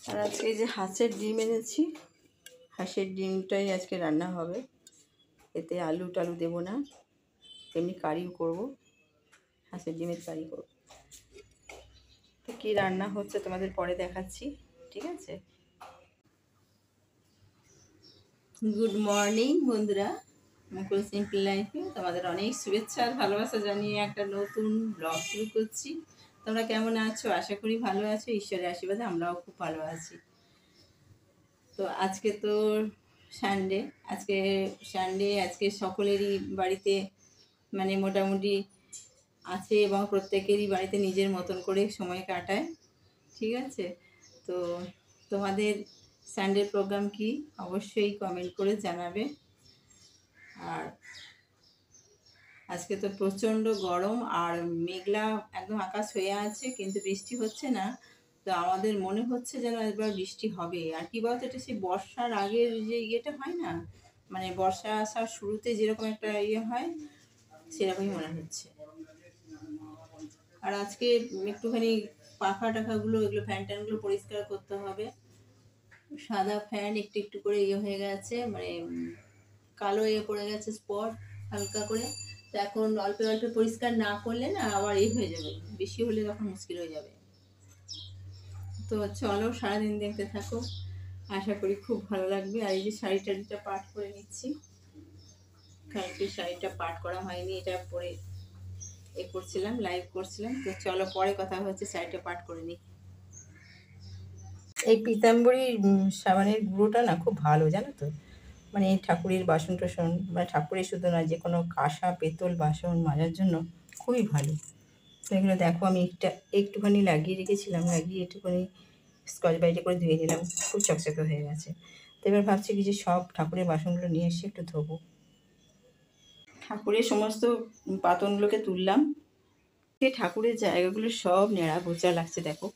আর আজকে এই যে হাঁসের ডিম এনেছি, হাঁসের ডিমটাই আজকে রান্না হবে। এতে আলু টালু দেবো না, এমনি কারিও করব, হাঁসের ডিমের কারি করব। তো কী রান্না হচ্ছে তোমাদের পরে দেখাচ্ছি, ঠিক আছে? গুড মর্নিং বন্ধুরা, মুকুল সিম্পল লাইফে তোমাদের অনেক শুভেচ্ছা আর ভালোবাসা জানিয়ে একটা নতুন ব্লগ শুরু করছি। তোমরা কেমন আছো? আশা করি ভালো আছো, ঈশ্বরের আশীর্বাদে আমরাও খুব ভালো আছি। তো আজকে তো সানডে, আজকে সকলেরই বাড়িতে মানে মোটামুটি আছে এবং প্রত্যেকেরই বাড়িতে নিজের মতন করে সময় কাটায়, ঠিক আছে? তো তোমাদের সানডের প্রোগ্রাম কি অবশ্যই কমেন্ট করে জানাবে। আর আজকে তো প্রচণ্ড গরম আর মেঘলা একদম আকাশ হয়ে আছে, কিন্তু বৃষ্টি হচ্ছে না। তো আমাদের মনে হচ্ছে যেন এবার বৃষ্টি হবে। আর কি বলতো, এটা সেই বর্ষার আগের যে ইয়েটা হয় না, মানে বর্ষা আসার শুরুতে যেরকম একটা ইয়ে হয়, সেরকমই মনে হচ্ছে। আর আজকে একটুখানি পাখা টাখাগুলো, এগুলো ফ্যান ট্যানগুলো পরিষ্কার করতে হবে। সাদা ফ্যান একটু একটু করে ইয়ে হয়ে গেছে, মানে কালো ইয়ে পড়ে গেছে, স্পট হালকা করে। তো এখন অল্প অল্প পরিষ্কার না করলে না আবার হয়ে যাবে, বেশি হলে তখন মুশকিল হয়ে যাবে। তো চলো সারাদিন দেখতে থাকো, আশা করি খুব ভালো লাগবে। আর এই যে শাড়িটা পাট করে নিচ্ছি, কালকে শাড়িটা পাট করা হয়নি, এটা পরে করছিলাম, লাইভ করছিলাম। তো চলো পরে কথা হচ্ছে, শাড়িটা পাট করে নিই। এই পিতাম্বরী সাবানের গুঁড়োটা না খুব ভালো, জানো তো? মানে এই ঠাকুরের বাসন টাসন, মানে ঠাকুরের শুধু না, যে কোনো কাঁসা পেতল বাসন মাজার জন্য খুবই ভালো। তো এগুলো দেখো আমি একটুখানি লাগিয়ে রেখেছিলাম, লাগিয়ে একটুখানি স্কচ ব্রাইটে করে ধুয়ে নিলাম, খুব চকচকে হয়ে গেছে। তো এবার ভাবছি কি যে সব ঠাকুরের বাসনগুলো নিয়ে এসে একটু ধোবো। ঠাকুরের সমস্ত পাতনগুলোকে তুললাম, ঠাকুরের জায়গাগুলো সব নেড়া গোচা লাগছে। দেখো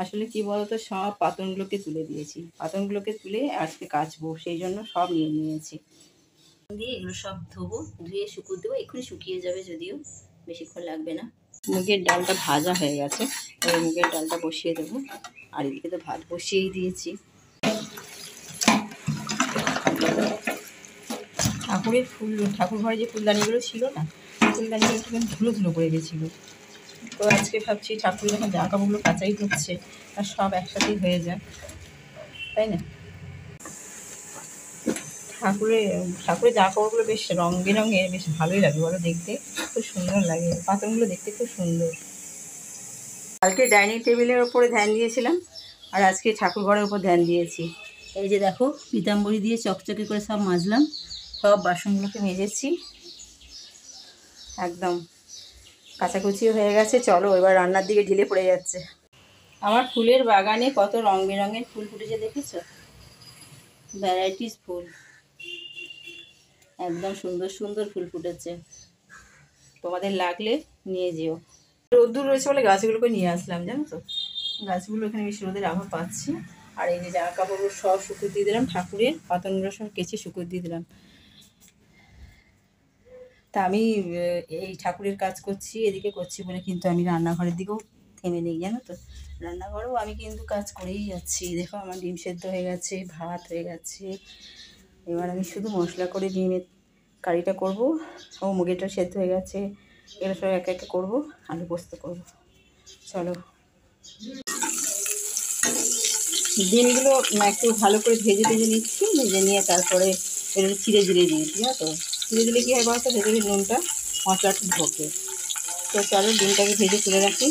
আসলে কি বলতো, সব পাতনগুলোকে তুলে দিয়েছি, পাতনগুলোকে তুলে আজকে কাচবো, সেই জন্য সব নিয়ে নিয়েছি। দিয়ে এগুলো সব ধোবো, ধুয়ে শুকুর দেবো, এক্ষুনি শুকিয়ে যাবে, যদিও বেশিক্ষণ লাগবে না। মুগের ডালটা ভাজা হয়ে গেছে, ওই মুগের ডালটা বসিয়ে দেবো। আর এদিকে তো ভাত বসিয়েই দিয়েছি। ঠাকুর ঘরে যে ফুলদানিগুলো ছিল না, ফুলদানিগুলো একটুখানি ধুলো ধুলো পড়ে গেছিলো। তো আজকে ভাবছি ঠাকুর যখন জামা কাপড়গুলো কাচাই হচ্ছে, আর সব একসাথেই হয়ে যায়, তাই না? ঠাকুরের জামা কাপড়গুলো বেশ রঙ বেরঙের, বেশ ভালোই লাগে বলো দেখতে, খুব সুন্দর লাগে, পাতনগুলো দেখতে খুব সুন্দর। কালকে ডাইনিং টেবিলের ওপরে ধ্যান দিয়েছিলাম, আর আজকে ঠাকুর ঘরের ওপর ধ্যান দিয়েছি। এই যে দেখো পিতাম্বরী দিয়ে চকচকে করে সব মাজলাম, সব বাসনগুলোকে মেজেছি, একদম কাচাকুচিও হয়ে গেছে। চলো এবার রান্নার দিকে ঢিলে পড়ে যাচ্ছে। আমার ফুলের বাগানে কত রং বেরঙের ফুল ফুটেছে, দেখেছো? ভ্যারাইটিস ফুল, একদম সুন্দর সুন্দর ফুল ফুটেছে। তোমাদের লাগলে নিয়ে যেও। রোদ্দুর রয়েছে বলে গাছগুলোকে নিয়ে আসলাম, জানো তো? গাছগুলো এখানে বেশি রোদের আভা পাচ্ছি। আর এই যে জামা কাপড়গুলো সব শুকুর দিয়ে দিলাম, ঠাকুরের পাতনগুলো সব কেচে শুকুর দিয়ে দিলাম। তা আমি এই ঠাকুরের কাজ করছি, এদিকে করছি বলে কিন্তু আমি রান্নাঘরের দিকেও থেমে নেই, জানো তো? রান্নাঘরেও আমি কিন্তু কাজ করেই যাচ্ছি। দেখো আমার ডিম সেদ্ধ হয়ে গেছে, ভাত হয়ে গেছে। এবার আমি শুধু মশলা করে ডিমের কারিটা করব। ও মুগেটা সেদ্ধ হয়ে গেছে, এগুলো সব একে একে করবো, আলু পোস্ত করবো। চলো ডিমগুলো একটু ভালো করে ভেজে নিচ্ছি, ভেজে নিয়ে তারপরে এগুলো চিড়ে দিয়েছি, হ্যাঁ? তো চিড়ে দিলে কী হয় বলতো, ভেতরে নুনটা মশলাটা ঢোকে। তো চলো ডিমটাকে ভেজে তুলে রাখি।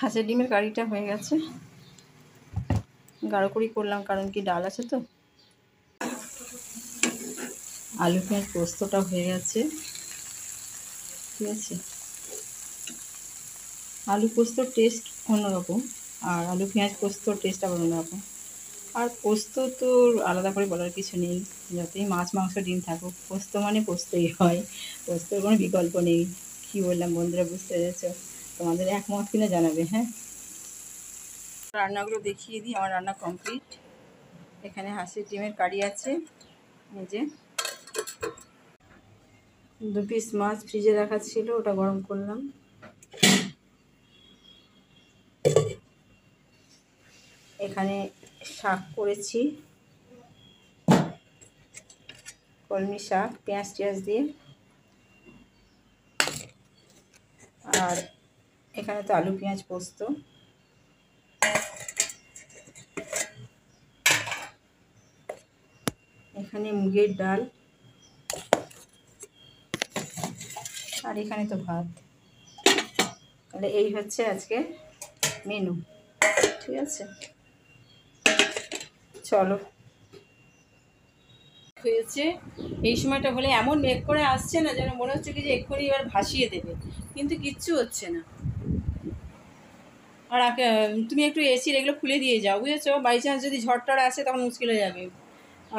হাঁসের ডিমের কারিটা হয়ে গেছে, গাঢ় করেই করলাম, কারণ কি ডাল আছে তো। আলু পেঁয়াজ পোস্তটা হয়ে গেছে, ঠিক আছে? আলু পোস্তর টেস্ট অন্যরকম, আর আলু পেঁয়াজ পোস্তর টেস্ট আবার অন্যরকম। আর পোস্ত তো আলাদা করে বলার কিছু নেই, যতই মাছ মাংস ডিম থাকুক, পোস্ত মানে পোস্তই হয়, পোস্তর কোনো বিকল্প নেই। কী বললাম বন্ধুরা, বুঝতে পেরেছো? তোমাদের একমত কিনা জানাবে, হ্যাঁ? রান্নাগুলো দেখিয়ে দিই, আমার রান্না কমপ্লিট। এখানে হাঁসের ডিমের কারি আছে, এই যে 2 পিস মাছ ফ্রিজে রাখা ছিল, ওটা গরম করলাম। এখানে শাক করেছি, কলমি শাক পেঁয়াজ টিয়াজ দিয়ে। আর এখানে তো আলু পেঁয়াজ পোস্ত। এখানে মুগের ডাল, আর এখানে তো ভাত। তাহলে এই হচ্ছে আজকে মেনু, ঠিক আছে? চলো। হয়েছে এই সময়টা হলে এমন মেঘ করে আসছে না, যেন মনে হচ্ছে কি যে এক্ষুনি এবার ভাসিয়ে দেবে, কিন্তু কিচ্ছু হচ্ছে না। আর তুমি একটু এসির এগুলো খুলে দিয়ে যাও, বুঝেছো? বাই চান্স যদি ঝড় আসে তখন মুশকিল হয়ে যাবে।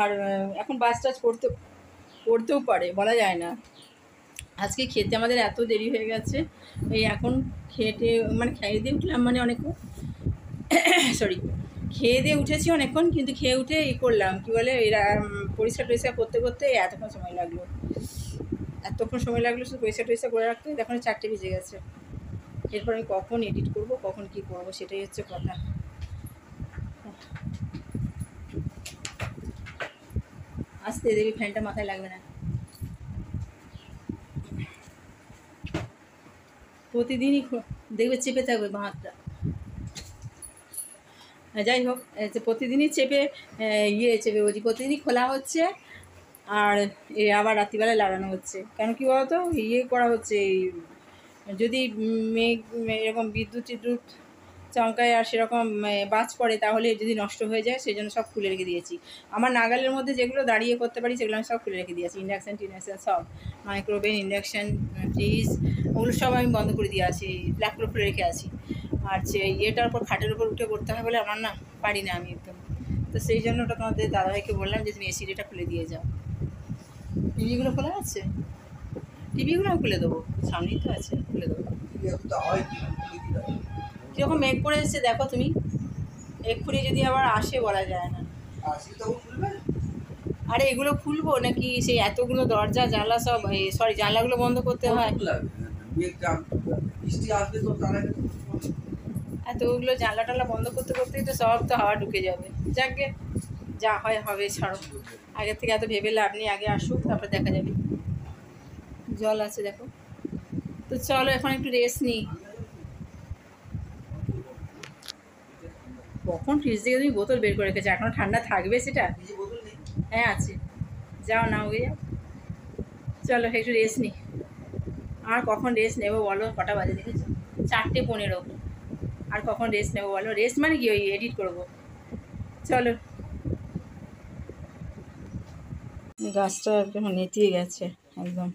আর এখন বাস টাস পড়তেও পারে, বলা যায় না। আজকে খেতে আমাদের এত দেরি হয়ে গেছে, এই এখন খেতে মানে খেয়ে দিয়ে উঠলাম, মানে অনেকক্ষণ সরি খেয়ে দিয়ে উঠেছি অনেকক্ষণ, কিন্তু খেয়ে উঠে করলাম কী বলে এরা পরিষ্কার টরিষ্কার করতে করতে এতক্ষণ সময় লাগলো, শুধু পরিষ্কার টরিষ্কার করে রাখতে। এখন 4টে বেজে গেছে। এরপর আমি কখন এডিট করব, কখন কি করব, সেটাই হচ্ছে কথা। আস্তে দেখবি ফ্যানটা মাথায় লাগবে না। প্রতিদিনই দেখবে চেপে থাকবে বাঁ হাতটা। যাই হোক, প্রতিদিনই চেপে বলছি, প্রতিদিনই খোলা হচ্ছে, আর আবার রাত্রিবেলায় লাগানো হচ্ছে। কেন কি বলতো, করা হচ্ছে, যদি মেঘ এরকম বিদ্যুৎ টিদ্যুৎ চমকায় আর সেরকম বাজ পড়ে, তাহলে যদি নষ্ট হয়ে যায়, সেই জন্য সব খুলে রেখে দিয়েছি। আমার নাগালের মধ্যে যেগুলো দাঁড়িয়ে করতে পারি সেগুলো আমি সব খুলে রেখে দিয়েছি। ইন্ডাকশান টিন্ডাকশান সব, মাইক্রোওভেন, ইন্ডাকশান, ফ্রিজ, ওগুলো সব আমি বন্ধ করে দিয়ে আছি, ব্ল্যাকগুলো খুলে রেখে আছি। আর ইয়েটার উপর খাটের উপর উঠে করতে হয় বলে আমার না পারি না আমি একদম। তো সেই জন্য ওটা তোমাদের দাদাভাইকে বললাম যে তুমি এসির এটা খুলে দিয়ে যাও। টিভিগুলো খোলা আছে, টিভিগুলো আমি খুলে দেবো, সামনেই তো আছে, খুলে দেবো। কীরকম মেঘ করে এসেছে দেখো তুমি, এক্ষুনি যদি আবার আসে বলা যায় না। আরে এগুলো খুলবো নাকি সেই এতগুলো দরজা জানলা সব, সরি জানলাগুলো বন্ধ করতে হয়, এতগুলো জানলা টানলা বন্ধ করতে করতেই তো সব তো হাওয়া ঢুকে যাবে। যাকে যা হয় হবে, ছাড়ো, আগের থেকে এত ভেবে লাভ নেই, আগে আসুক তারপরে দেখা যাবে। জল আছে দেখো। তো চলো এখন একটু রেস্ট নিই। কখন ফ্রিজ থেকে তুমি বোতল বের করে রেখেছো, এখনো ঠান্ডা থাকবে সেটা? হ্যাঁ আছে, যাও না হয়ে যাও। চলো একটু রেস্ট নিই। আর কখন রেস্ট নেবো বলো, কটা বাজে দেখেছো? 4:15। আর কখন রেস্ট নেবো বলো? রেস্ট মানে কি, ওই এডিট করবো। চলো। গাছটা একদম নেতিয়ে গেছে একদম।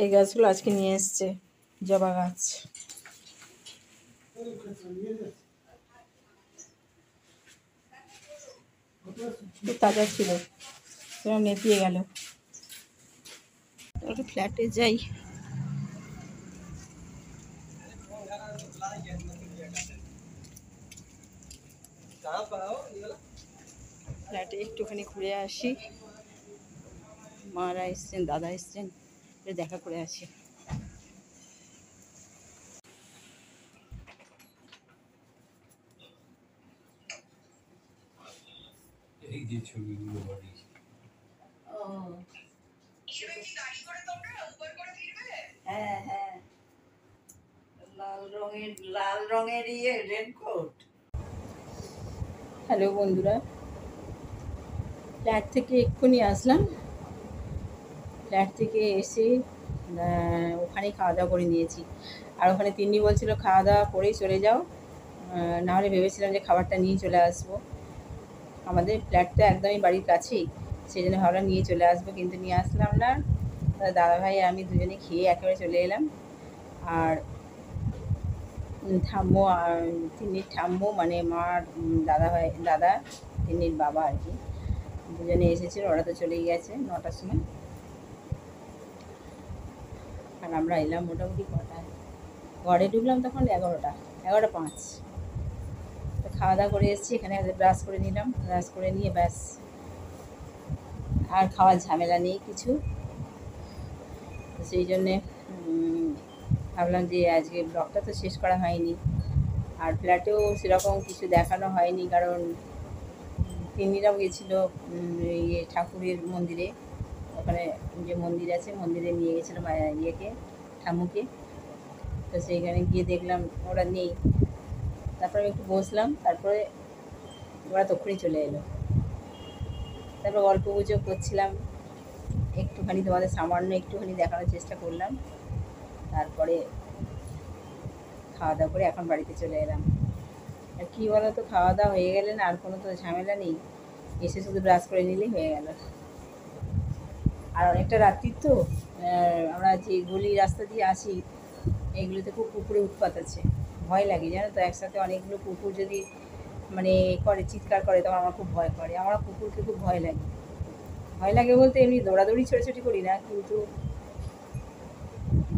এই গাছগুলো আজকে নিয়ে এসছে, জবা গাছ। খুব তাজা ছিল, সেরকম নেতিয়ে গেল। একটু ফ্ল্যাটে যাই। ফ্ল্যাটে একটুখানি ঘুরে আসি, মারা এসছেন, দাদা এসছেন, দেখা করে আসি। এই যে ছবিগুলো বানিয়েছি, হ্যাঁ হ্যাঁ, লাল রঙের রেনকোট। হ্যালো বন্ধুরা, ফ্ল্যাট থেকে এক্ষুনি আসলাম। ফ্ল্যাট থেকে এসে ওখানেই খাওয়া দাওয়া করে নিয়েছি। আর ওখানে তিন্নি বলছিল খাওয়া দাওয়া করেই চলে যাও, নাহলে ভেবেছিলাম যে খাবারটা নিয়ে চলে আসবো। আমাদের ফ্ল্যাটটা একদমই বাড়ির কাছেই, সেই জন্য ভাবলাম নিয়ে চলে আসবো, কিন্তু নিয়ে আসলাম না। দাদাভাই আমি দুজনে খেয়ে একেবারে চলে এলাম। আর ঠাম্মু, তিন্নির ঠাম্মু মানে মার দাদা তিন্নির বাবা আর কি, দুজনে এসেছিল। ওরা তো চলেই গেছে 9টার সময়। আর আমরা এলাম মোটামুটি কটায়, ঘরে ঢুকলাম তখন 11:05। তো খাওয়া দাওয়া করে এসেছি, এখানে ব্রাশ করে নিলাম, ব্রাশ করে নিয়ে ব্যাস আর খাওয়ার ঝামেলা নেই কিছু। তো সেই জন্যে ভাবলাম যে আজকে ব্লগটা তো শেষ করা হয়নি, আর ফ্ল্যাটেও সেরকম কিছু দেখানো হয়নি, কারণ তিন্নিরাও গেছিলো ইয়ে ঠাকুরের মন্দিরে, ওখানে যে মন্দির আছে মন্দিরে নিয়ে গেছিলো ইয়েকে, ঠাম্মুকে। তো সেইখানে গিয়ে দেখলাম ওরা নেই। তারপরে আমি একটু বসলাম, তারপরে ওরা তক্ষুনি চলে এলো। তারপর গল্প গুজব করছিলাম, একটুখানি তোমাদের সামান্য একটুখানি দেখানোর চেষ্টা করলাম। তারপরে খাওয়া দাওয়া করে এখন বাড়িতে চলে এলাম। আর কী বলো তো, খাওয়া দাওয়া হয়ে গেলে না আর কোনো তো ঝামেলা নেই, এসে শুধু ব্রাশ করে নিলেই হয়ে গেল। আর অনেকটা রাত্রির তো, আমরা যে গলি রাস্তা দিয়ে আসি এইগুলোতে খুব কুকুরের উৎপাত আছে, ভয় লাগে জানো তো। একসাথে অনেকগুলো কুকুর যদি মানে করে, চিৎকার করে, তখন আমার খুব ভয় করে। আমার কুকুরকে খুব ভয় লাগে। ভয় লাগে বলতে এমনি দৌড়াদৌড়ি ছোটাছুটি করি না, কিন্তু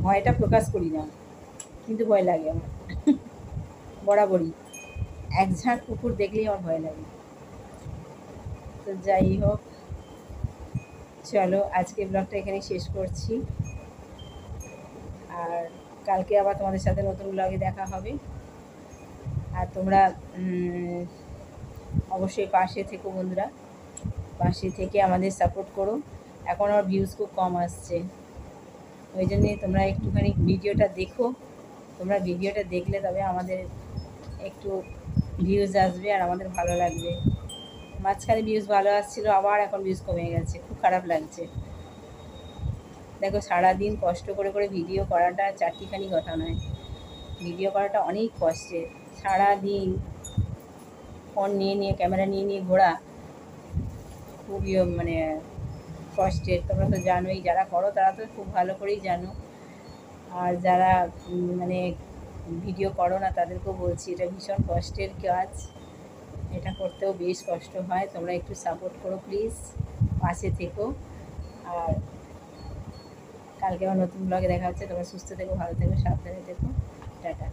ভয়টা প্রকাশ করি না, কিন্তু ভয় লাগে আমার বরাবরই। এক ঝাঁক কুকুর দেখলেই আমার ভয় লাগে। তো যাই হোক, চলো আজকে ব্লগটা এখানে শেষ করছি। আর কালকে আবার তোমাদের সাথে নতুন ব্লগে দেখা হবে। আর তোমরা অবশ্যই পাশে থেকো বন্ধুরা, পাশে থেকে আমাদের সাপোর্ট করো। এখন আমার ভিউজ খুব কম আসছে, ওই জন্যে তোমরা একটুখানি ভিডিওটা দেখো। তোমরা ভিডিওটা দেখলে তবে আমাদের একটু ভিউজ আসবে আর আমাদের ভালো লাগবে। মাঝখানে ভিউজ ভালো আসছিলো, আবার এখন ভিউজ কমে গেছে, খুব খারাপ লাগছে। দেখো সারাদিন কষ্ট করে করে ভিডিও করাটা চারটিখানি কথা নয়, ভিডিও করাটা অনেক কষ্টের। সারাদিন ফোন নিয়ে নিয়ে, ক্যামেরা নিয়ে নিয়ে ঘোরা খুবই মানে কষ্টের। তোমরা তো জানোই, যারা করো তারা তো খুব ভালো করেই জানো। আর যারা মানে ভিডিও করো না তাদেরকেও বলছি, এটা ভীষণ কষ্টের কাজ, এটা করতেও বেশ কষ্ট হয়। তোমরা একটু সাপোর্ট করো প্লিজ, পাশে থেকো। আর কালকে আমার নতুন ব্লগে দেখা হচ্ছে। তোমরা সুস্থ থেকো, ভালো থেকো, সাবধানে থেকো। টাটা।